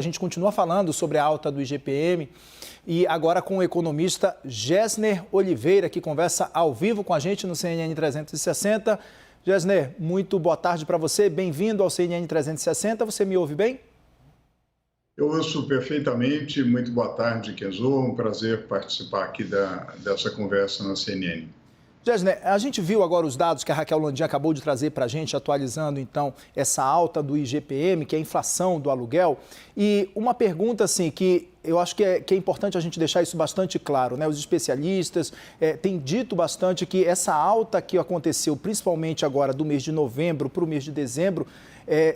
A gente continua falando sobre a alta do IGPM e agora com o economista Gessner Oliveira, que conversa ao vivo com a gente no CNN 360. Gessner, muito boa tarde para você, bem-vindo ao CNN 360, você me ouve bem? Eu ouço perfeitamente, muito boa tarde, Kenzo, um prazer participar aqui dessa conversa na CNN. Gessner, a gente viu agora os dados que a Raquel Landim acabou de trazer para a gente, atualizando então essa alta do IGPM, que é a inflação do aluguel. E uma pergunta assim, que eu acho que é importante a gente deixar isso bastante claro, né? Os especialistas têm dito bastante que essa alta que aconteceu, principalmente agora do mês de novembro para o mês de dezembro,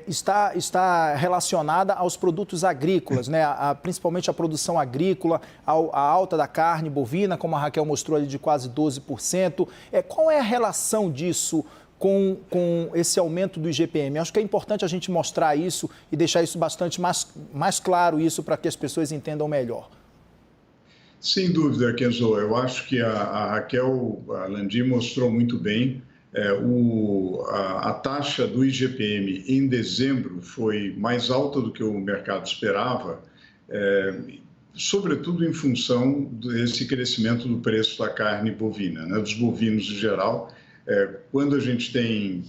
está relacionada aos produtos agrícolas, né? Principalmente a produção agrícola, a alta da carne bovina, como a Raquel mostrou ali, de quase 12%. Qual é a relação disso com esse aumento do IGPM? Acho que é importante a gente mostrar isso e deixar isso bastante mais claro isso para que as pessoas entendam melhor. Sem dúvida, Kenzo. Eu acho que a Raquel Landim mostrou muito bem. A taxa do IGPM em dezembro foi mais alta do que o mercado esperava, sobretudo em função desse crescimento do preço da carne bovina, né, dos bovinos em geral. Quando a gente tem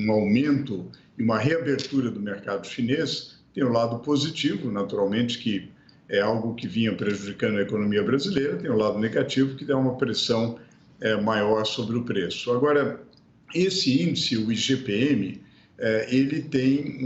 um aumento e uma reabertura do mercado chinês, tem o lado positivo, naturalmente, que é algo que vinha prejudicando a economia brasileira, tem o lado negativo, que dá uma pressão maior sobre o preço. Agora, esse índice, o IGPM, ele tem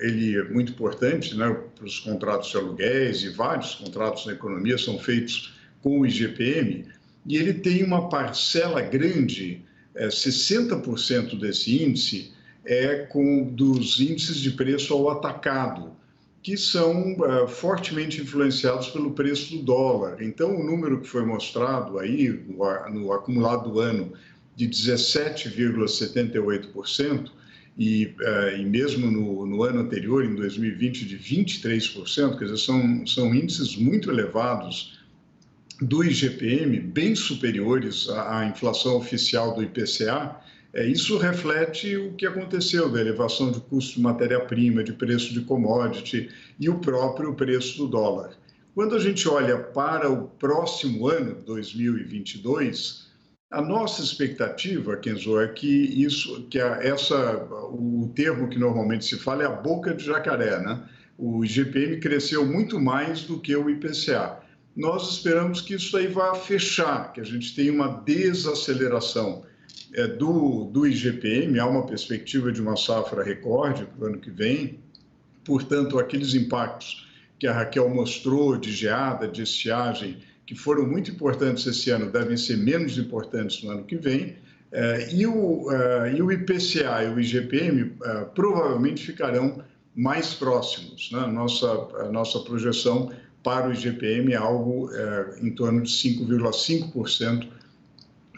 ele é muito importante, né, para os contratos de aluguéis, e vários contratos na economia são feitos com o IGPM, e ele tem uma parcela grande, 60% desse índice dos índices de preço ao atacado, que são fortemente influenciados pelo preço do dólar. Então, o número que foi mostrado aí, no acumulado do ano, de 17,78%, e mesmo no ano anterior, em 2020, de 23%, quer dizer, são índices muito elevados do IGPM, bem superiores à inflação oficial do IPCA. Isso reflete o que aconteceu da elevação de custo de matéria-prima, de preço de commodity e o próprio preço do dólar. Quando a gente olha para o próximo ano, 2022, a nossa expectativa, Kenzo, é que o termo que normalmente se fala é a boca de jacaré, né? O IGPM cresceu muito mais do que o IPCA. Nós esperamos que isso aí vá fechar, que a gente tenha uma desaceleração do IGPM. Há uma perspectiva de uma safra recorde para o ano que vem, portanto, aqueles impactos que a Raquel mostrou de geada, de estiagem, que foram muito importantes esse ano, devem ser menos importantes no ano que vem, e o IPCA e o IGPM provavelmente ficarão mais próximos, né? A nossa projeção para o IGPM é algo em torno de 5,5%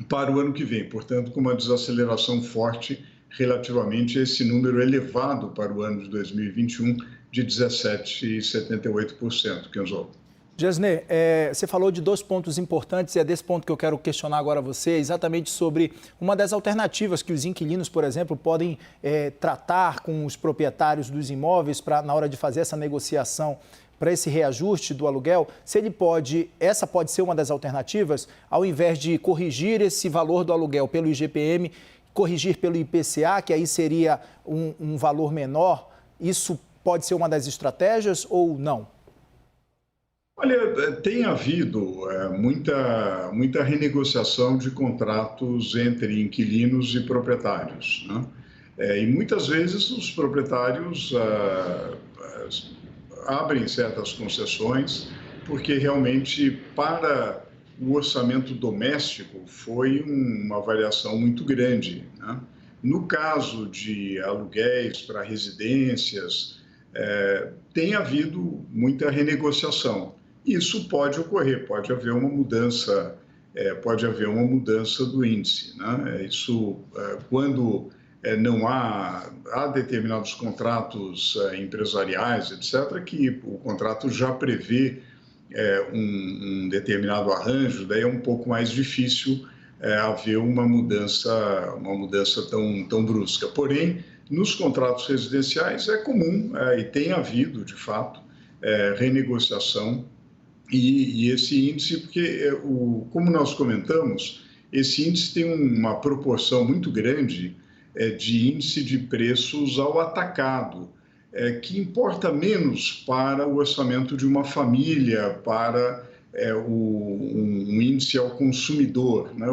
para o ano que vem, portanto, com uma desaceleração forte relativamente a esse número elevado para o ano de 2021 de 17,78%, Kenzo. Gessner, você falou de dois pontos importantes e é desse ponto que eu quero questionar agora você, exatamente sobre uma das alternativas que os inquilinos, por exemplo, podem tratar com os proprietários dos imóveis na hora de fazer essa negociação para esse reajuste do aluguel. Essa pode ser uma das alternativas, ao invés de corrigir esse valor do aluguel pelo IGPM, corrigir pelo IPCA, que aí seria um valor menor. Isso pode ser uma das estratégias ou não? Olha, tem havido muita renegociação de contratos entre inquilinos e proprietários, né? E muitas vezes os proprietários abrem certas concessões, porque realmente para o orçamento doméstico foi uma variação muito grande, né? No caso de aluguéis para residências, tem havido muita renegociação. Isso pode ocorrer, pode haver uma mudança do índice, né? Isso, quando não há determinados contratos empresariais, etc., que o contrato já prevê um determinado arranjo, daí é um pouco mais difícil haver uma mudança tão brusca. Porém, Nos contratos residenciais é comum e tem havido, de fato, renegociação e esse índice, porque, como nós comentamos, esse índice tem uma proporção muito grande de índice de preços ao atacado, que importa menos para o orçamento de uma família, para um índice ao consumidor, né?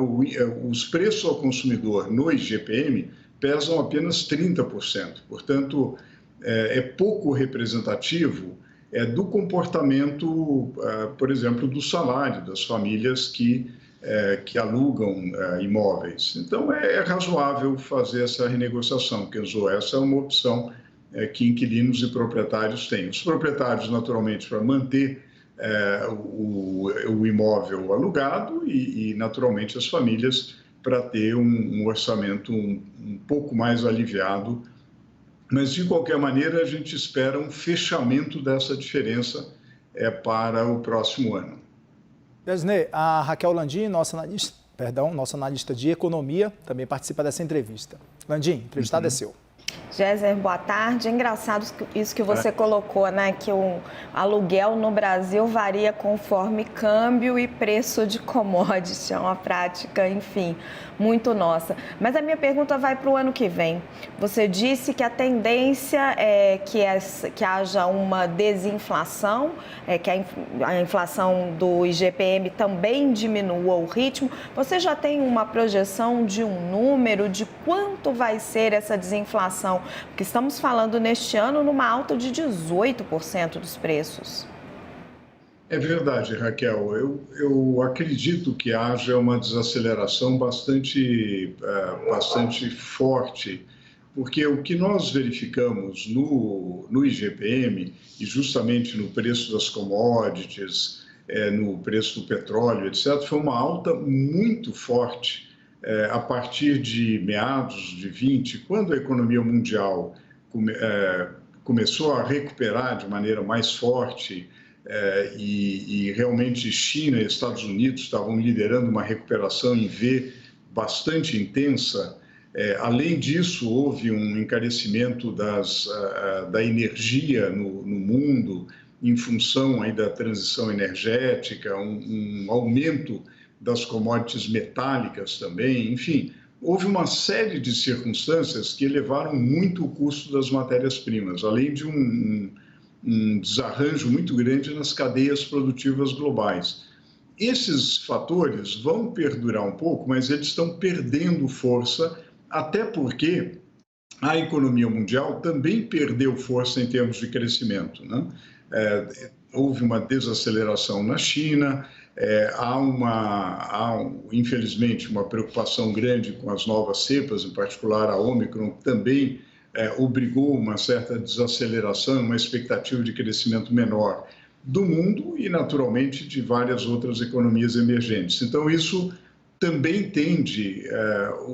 Os preços ao consumidor no IGPM pesam apenas 30%, portanto, é pouco representativo do comportamento, por exemplo, do salário das famílias que alugam imóveis. Então, é razoável fazer essa renegociação, Kenzo. Essa é uma opção que inquilinos e proprietários têm. Os proprietários, naturalmente, para manter o imóvel alugado e, naturalmente, as famílias para ter um orçamento um pouco mais aliviado. Mas, de qualquer maneira, a gente espera um fechamento dessa diferença para o próximo ano. Gesner, a Raquel Landim, nossa analista de economia, também participa dessa entrevista. Landim, o entrevistado é seu. Géser, boa tarde. É engraçado isso que você colocou, né? Que o aluguel no Brasil varia conforme câmbio e preço de commodity. É uma prática, enfim, muito nossa. Mas a minha pergunta vai para o ano que vem. Você disse que a tendência é que haja uma desinflação, que a inflação do IGPM também diminua o ritmo. Você já tem uma projeção de um número de quanto vai ser essa desinflação? Porque estamos falando neste ano numa alta de 18% dos preços. É verdade, Raquel. Eu acredito que haja uma desaceleração bastante forte, porque o que nós verificamos no IGPM, e justamente no preço das commodities, no preço do petróleo, etc., foi uma alta muito forte a partir de meados de 20, quando a economia mundial começou a recuperar de maneira mais forte, e realmente China e Estados Unidos estavam liderando uma recuperação em V bastante intensa. Além disso, houve um encarecimento da energia no mundo em função aí da transição energética, um aumento das commodities metálicas também, enfim, houve uma série de circunstâncias que elevaram muito o custo das matérias-primas, além de um desarranjo muito grande nas cadeias produtivas globais. Esses fatores vão perdurar um pouco, mas eles estão perdendo força, até porque a economia mundial também perdeu força em termos de crescimento, né? Houve uma desaceleração na China, infelizmente, uma preocupação grande com as novas cepas, em particular a Ômicron, que também obrigou uma certa desaceleração, uma expectativa de crescimento menor do mundo e, naturalmente, de várias outras economias emergentes. Então, isso também tende,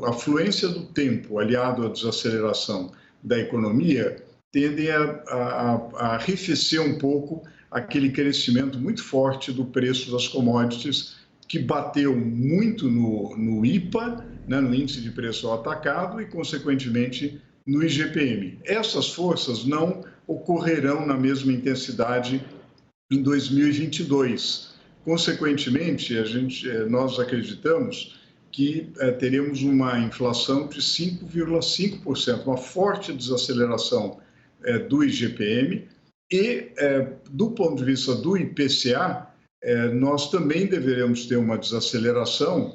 a fluência do tempo, aliado à desaceleração da economia, tendem a arrefecer um pouco aquele crescimento muito forte do preço das commodities, que bateu muito no IPA, né, no Índice de Preço ao Atacado, e, consequentemente, no IGPM. Essas forças não ocorrerão na mesma intensidade em 2022. Consequentemente, nós acreditamos que teremos uma inflação de 5,5%, uma forte desaceleração do IGPM e, do ponto de vista do IPCA, nós também deveremos ter uma desaceleração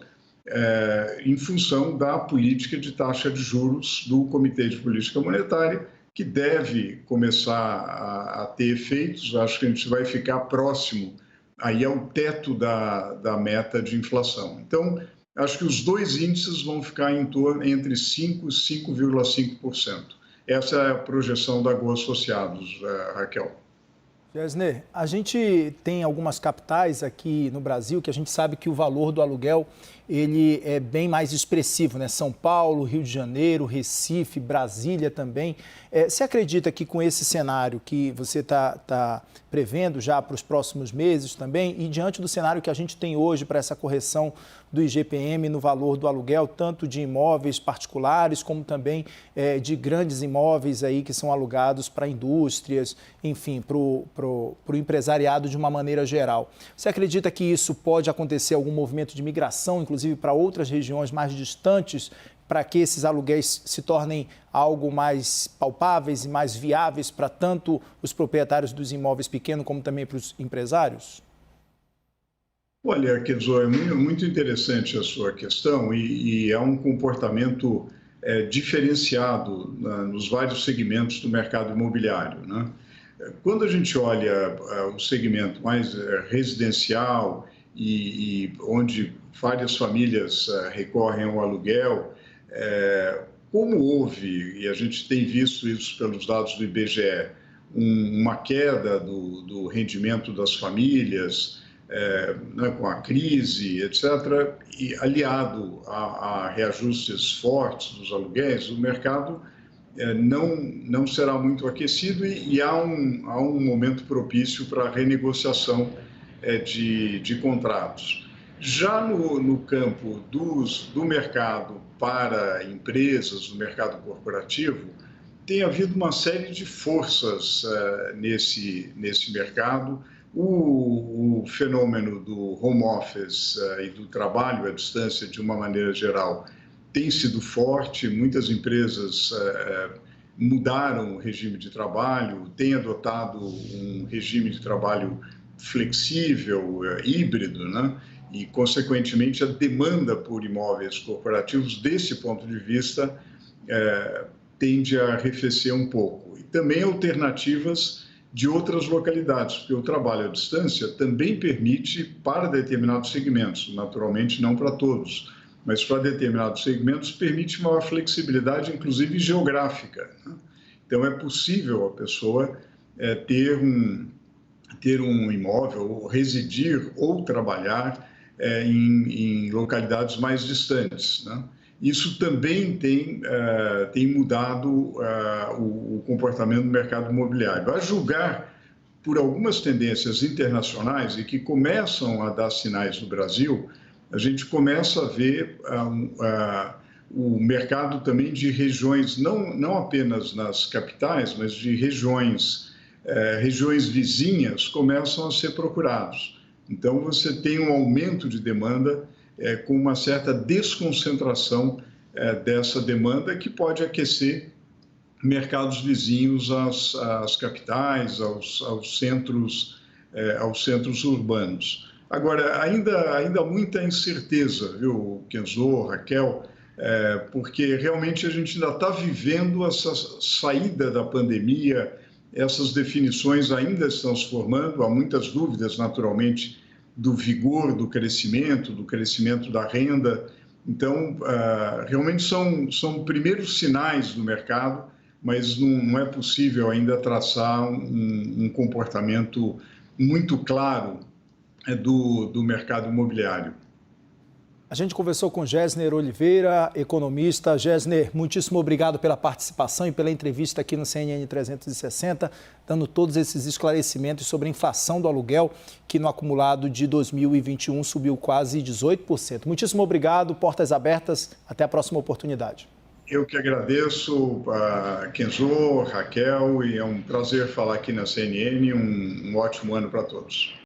em função da política de taxa de juros do Comitê de Política Monetária, que deve começar a ter efeitos. Acho que a gente vai ficar próximo aí ao teto da meta de inflação. Então, acho que os dois índices vão ficar em torno entre 5% e 5,5%. Essa é a projeção da Go Associados, Raquel. Gesner, a gente tem algumas capitais aqui no Brasil que a gente sabe que o valor do aluguel ele é bem mais expressivo, né? São Paulo, Rio de Janeiro, Recife, Brasília também. Você acredita que com esse cenário que você está prevendo já para os próximos meses também, e diante do cenário que a gente tem hoje para essa correção do IGPM no valor do aluguel, tanto de imóveis particulares como também de grandes imóveis aí que são alugados para indústrias, enfim, para o empresariado de uma maneira geral. Você acredita que isso pode acontecer algum movimento de migração, inclusive para outras regiões mais distantes, para que esses aluguéis se tornem algo mais palpáveis e mais viáveis para tanto os proprietários dos imóveis pequenos como também para os empresários? Olha, Kenzo, é muito interessante a sua questão e é um comportamento diferenciado nos vários segmentos do mercado imobiliário, né? Quando a gente olha o segmento mais residencial e onde várias famílias recorrem ao aluguel, como houve, e a gente tem visto isso pelos dados do IBGE, uma queda do rendimento das famílias, né, com a crise, etc., e aliado a reajustes fortes dos aluguéis, o mercado não será muito aquecido e há um momento propício para a renegociação de contratos. Já no campo do mercado para empresas, do mercado corporativo, tem havido uma série de forças nesse mercado. O fenômeno do home office e do trabalho à distância, de uma maneira geral, tem sido forte. Muitas empresas mudaram o regime de trabalho, têm adotado um regime de trabalho flexível, híbrido, né? E, consequentemente, a demanda por imóveis corporativos, desse ponto de vista, tende a arrefecer um pouco. E também alternativas de outras localidades, porque o trabalho à distância também permite, para determinados segmentos, naturalmente não para todos, mas para determinados segmentos, permite maior flexibilidade, inclusive geográfica, né? Então, é possível a pessoa ter um imóvel, ou residir ou trabalhar em localidades mais distantes, né? Isso também tem mudado o comportamento do mercado imobiliário. A julgar por algumas tendências internacionais e que começam a dar sinais no Brasil, a gente começa a ver o mercado também de regiões, não apenas nas capitais, mas de regiões vizinhas começam a ser procurados. Então, você tem um aumento de demanda com uma certa desconcentração dessa demanda que pode aquecer mercados vizinhos às capitais, aos centros urbanos. Agora, ainda há muita incerteza, viu, Kenzo, Raquel, porque realmente a gente ainda está vivendo essa saída da pandemia, essas definições ainda estão se formando, há muitas dúvidas, naturalmente, do vigor do crescimento da renda. Então, realmente são primeiros sinais do mercado, mas não é possível ainda traçar um comportamento muito claro do mercado imobiliário. A gente conversou com Gessner Oliveira, economista. Gessner, muitíssimo obrigado pela participação e pela entrevista aqui no CNN 360, dando todos esses esclarecimentos sobre a inflação do aluguel, que no acumulado de 2021 subiu quase 18%. Muitíssimo obrigado, portas abertas, até a próxima oportunidade. Eu que agradeço, Kenzo, Raquel, e é um prazer falar aqui na CNN. Um ótimo ano para todos.